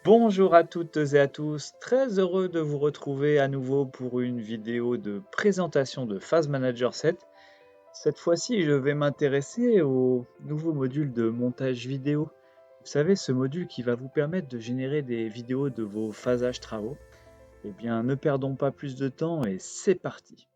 Bonjour à toutes et à tous, très heureux de vous retrouver à nouveau pour une vidéo de présentation de Phase Manager 7. Cette fois-ci, je vais m'intéresser au nouveau module de montage vidéo. Vous savez, ce module qui va vous permettre de générer des vidéos de vos phasages travaux. Eh bien, ne perdons pas plus de temps et c'est parti.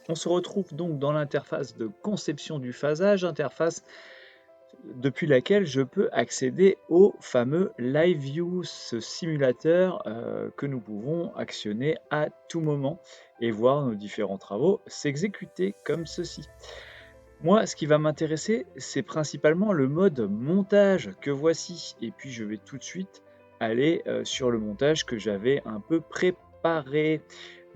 On se retrouve donc dans l'interface de conception du phasage, interface depuis laquelle je peux accéder au fameux Live View, ce simulateur que nous pouvons actionner à tout moment et voir nos différents travaux s'exécuter comme ceci. Moi, ce qui va m'intéresser, c'est principalement le mode montage que voici. Et puis, je vais tout de suite aller sur le montage que j'avais un peu préparé.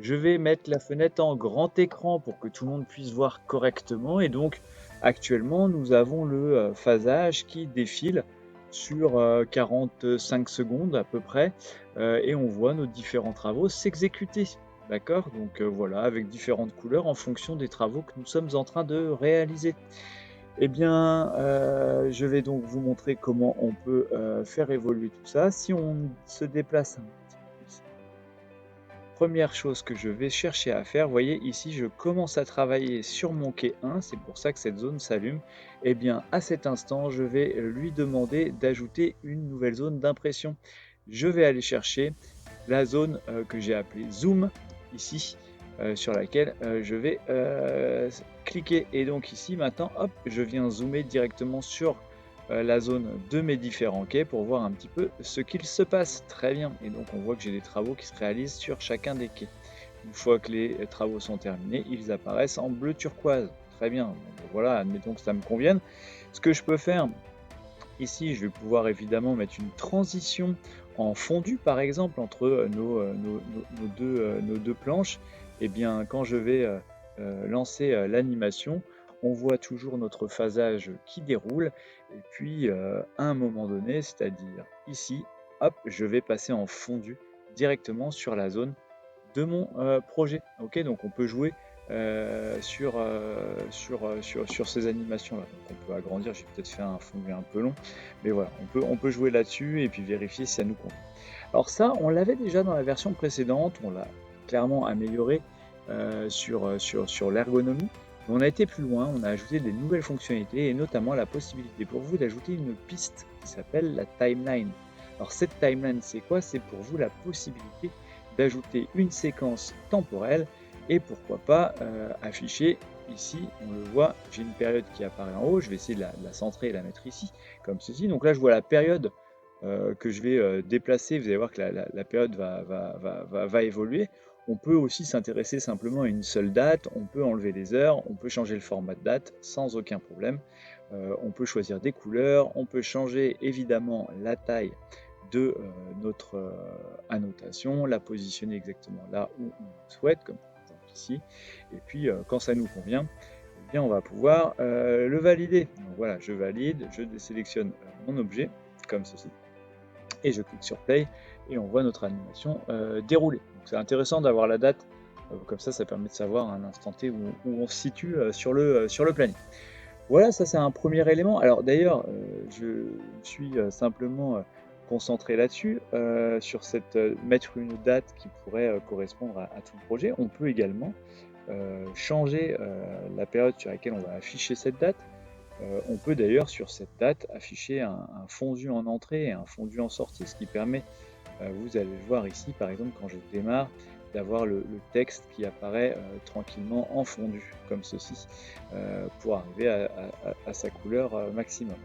Je vais mettre la fenêtre en grand écran pour que tout le monde puisse voir correctement. Et donc, actuellement, nous avons le phasage qui défile sur 45 secondes à peu près. Et on voit nos différents travaux s'exécuter. D'accord? Donc voilà, avec différentes couleurs en fonction des travaux que nous sommes en train de réaliser. Eh bien, je vais donc vous montrer comment on peut faire évoluer tout ça. Si on se déplace un petit peu ici, première chose que je vais chercher à faire, vous voyez ici, je commence à travailler sur mon quai 1, c'est pour ça que cette zone s'allume. Eh bien, à cet instant, je vais lui demander d'ajouter une nouvelle zone d'impression. Je vais aller chercher la zone que j'ai appelée Zoom, ici, sur laquelle je vais cliquer. Et donc ici, maintenant, hop, je viens zoomer directement sur la zone de mes différents quais pour voir un petit peu ce qu'il se passe. Très bien. Et donc on voit que j'ai des travaux qui se réalisent sur chacun des quais. Une fois que les travaux sont terminés, ils apparaissent en bleu turquoise. Très bien. Bon, voilà, admettons que ça me convienne. Ce que je peux faire, ici, je vais pouvoir évidemment mettre une transition en fondu, par exemple, entre nos deux planches. Et bien, quand je vais lancer l'animation, on voit toujours notre phasage qui déroule. Et puis, à un moment donné, c'est-à-dire ici, hop, je vais passer en fondu directement sur la zone de mon projet. Ok, donc on peut jouer sur ces animations-là. Donc on peut agrandir, j'ai peut-être fait un fondu un peu long, mais voilà, on peut jouer là-dessus et puis vérifier si ça nous convient. Alors ça, on l'avait déjà dans la version précédente, on l'a clairement amélioré sur l'ergonomie. Mais on a été plus loin, on a ajouté des nouvelles fonctionnalités et notamment la possibilité pour vous d'ajouter une piste qui s'appelle la timeline. Alors cette timeline, c'est quoi? C'est pour vous la possibilité d'ajouter une séquence temporelle et pourquoi pas afficher ici, on le voit, j'ai une période qui apparaît en haut, je vais essayer de la centrer et la mettre ici, comme ceci. Donc là, je vois la période que je vais déplacer, vous allez voir que la période va évoluer. On peut aussi s'intéresser simplement à une seule date, on peut enlever les heures, on peut changer le format de date sans aucun problème. On peut choisir des couleurs, on peut changer évidemment la taille de notre annotation, la positionner exactement là où on souhaite, comme par exemple ici. Et puis quand ça nous convient, eh bien, on va pouvoir le valider. Donc voilà, je valide, je sélectionne mon objet comme ceci et je clique sur play et on voit notre animation dérouler. C'est intéressant d'avoir la date, comme ça permet de savoir à un instant T où on se situe sur le planning. Voilà, ça c'est un premier élément. Alors d'ailleurs, je suis simplement concentré là-dessus, sur cette mettre une date qui pourrait correspondre à tout le projet. On peut également changer la période sur laquelle on va afficher cette date. On peut d'ailleurs sur cette date afficher un fondu en entrée et un fondu en sortie, ce qui permet, vous allez le voir ici par exemple quand je démarre, d'avoir le texte qui apparaît tranquillement en fondu, comme ceci, pour arriver à sa couleur maximum.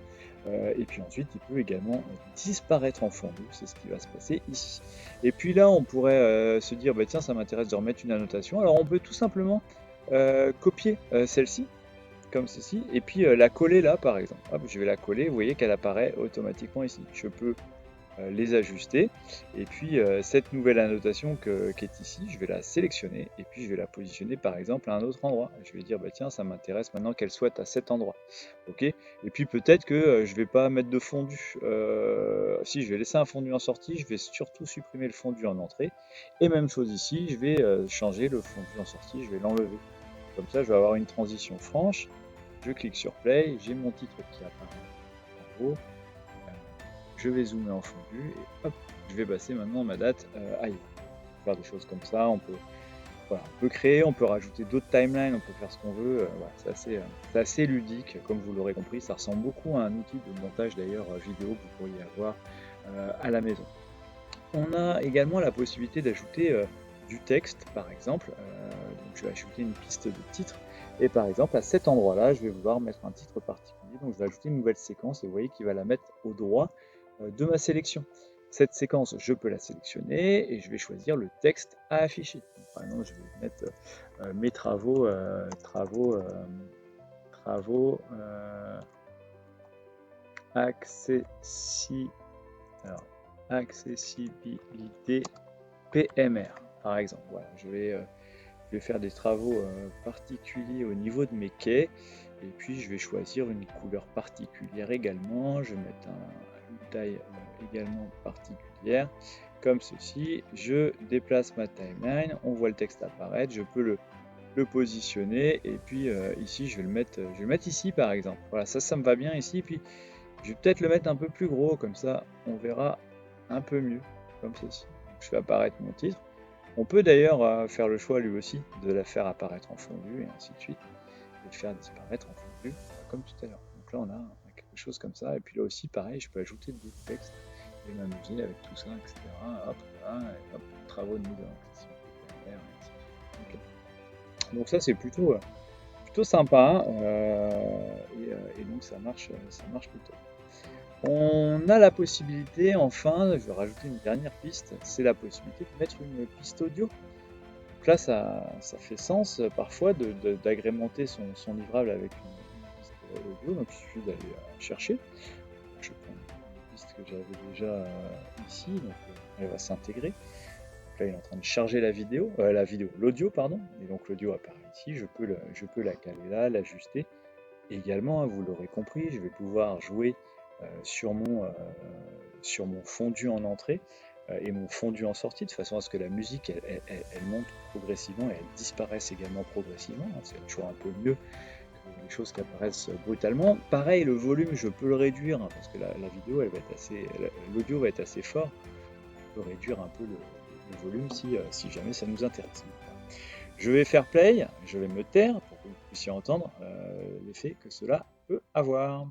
Et puis ensuite, il peut également disparaître en fondu, c'est ce qui va se passer ici. Et puis là, on pourrait se dire, bah, tiens, ça m'intéresse de remettre une annotation. Alors on peut tout simplement copier celle-ci, comme ceci, et puis la coller là par exemple. Hop, je vais la coller, vous voyez qu'elle apparaît automatiquement ici. Je peux les ajuster. Et puis cette nouvelle annotation qui est ici, je vais la sélectionner et puis je vais la positionner par exemple à un autre endroit. Je vais dire bah tiens, ça m'intéresse maintenant qu'elle soit à cet endroit. Ok. Et puis peut-être que je vais pas mettre de fondu. Si je vais laisser un fondu en sortie, je vais surtout supprimer le fondu en entrée. Et même chose ici, je vais changer le fondu en sortie, je vais l'enlever. Comme ça, je vais avoir une transition franche. Je clique sur play, j'ai mon titre qui apparaît en haut. Je vais zoomer en fondu et hop, je vais passer maintenant ma date ailleurs. On peut faire des choses comme ça, voilà, on peut créer, on peut rajouter d'autres timelines, on peut faire ce qu'on veut. Voilà, c'est assez ludique, comme vous l'aurez compris. Ça ressemble beaucoup à un outil de montage d'ailleurs vidéo que vous pourriez avoir à la maison. On a également la possibilité d'ajouter du texte, par exemple. Donc je vais ajouter une piste de titre. Et par exemple, à cet endroit-là, je vais vouloir mettre un titre particulier. Donc je vais ajouter une nouvelle séquence et vous voyez qu'il va la mettre au droit de ma sélection. Cette séquence, je peux la sélectionner et je vais choisir le texte à afficher. Donc, par exemple, je vais mettre mes travaux, alors, accessibilité PMR, par exemple. Voilà, je vais faire des travaux particuliers au niveau de mes quais. Et puis, je vais choisir une couleur particulière également. Je vais mettre une taille également particulière, comme ceci. Je déplace ma timeline. On voit le texte apparaître. Je peux le positionner. Et puis, ici, je vais le mettre ici, par exemple. Voilà, ça me va bien ici. Puis, je vais peut-être le mettre un peu plus gros. Comme ça, on verra un peu mieux, comme ceci. Je fais apparaître mon titre. On peut d'ailleurs faire le choix lui aussi de la faire apparaître en fondu et ainsi de suite, et de faire disparaître en fondu, comme tout à l'heure. Donc là on a quelque chose comme ça, et puis là aussi pareil, je peux ajouter d'autres textes et m'amuser avec tout ça, etc. Hop, voilà, et hop, travaux de mise en accessibilité. Okay. Donc ça c'est plutôt sympa, et donc ça marche plutôt. On a la possibilité, enfin, je vais rajouter une dernière piste, c'est la possibilité de mettre une piste audio. Donc là, ça fait sens parfois d'agrémenter son livrable avec une piste audio. Donc il suffit d'aller chercher. Je prends une piste que j'avais déjà ici, donc elle va s'intégrer. Là, il est en train de charger l'audio, pardon. Et donc l'audio apparaît ici. Je peux la caler là, l'ajuster. Également, hein, vous l'aurez compris, je vais pouvoir jouer sur mon fondu en entrée et mon fondu en sortie, de façon à ce que la musique elle monte progressivement et elle disparaisse également progressivement. C'est toujours un peu mieux que les choses qui apparaissent brutalement. Pareil, le volume, je peux le réduire, hein, parce que la vidéo, l'audio va être assez fort. On peut réduire un peu le volume si jamais ça nous intéresse. Je vais faire play, je vais me taire pour que vous puissiez entendre l'effet que cela peut avoir.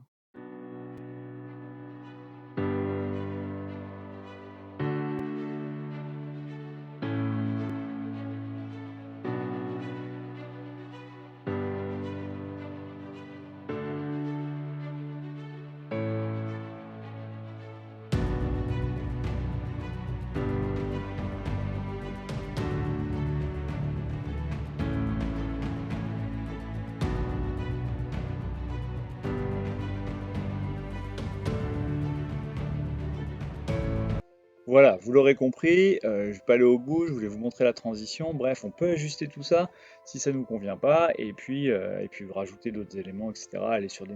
Voilà, vous l'aurez compris, je ne vais pas aller au bout, je voulais vous montrer la transition. Bref, on peut ajuster tout ça si ça ne nous convient pas, et puis rajouter d'autres éléments, etc. Aller sur des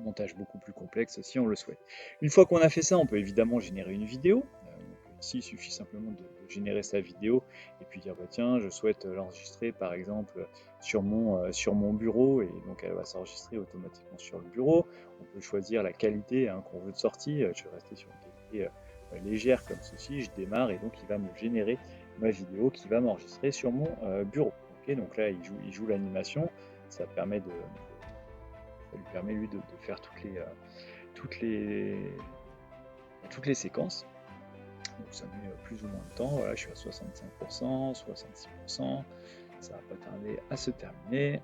montages beaucoup plus complexes si on le souhaite. Une fois qu'on a fait ça, on peut évidemment générer une vidéo. Donc ici, il suffit simplement de générer sa vidéo et puis dire bah tiens, je souhaite l'enregistrer par exemple sur mon bureau, et donc elle va s'enregistrer automatiquement sur le bureau. On peut choisir la qualité qu'on veut de sortie. Je vais rester sur une qualité légère comme ceci, je démarre et donc il va me générer ma vidéo qui va m'enregistrer sur mon bureau. Okay, donc là il joue l'animation, ça lui permet lui de faire toutes les séquences. Donc ça met plus ou moins de temps. Voilà, je suis à 65%, 66%, ça va pas tarder à se terminer.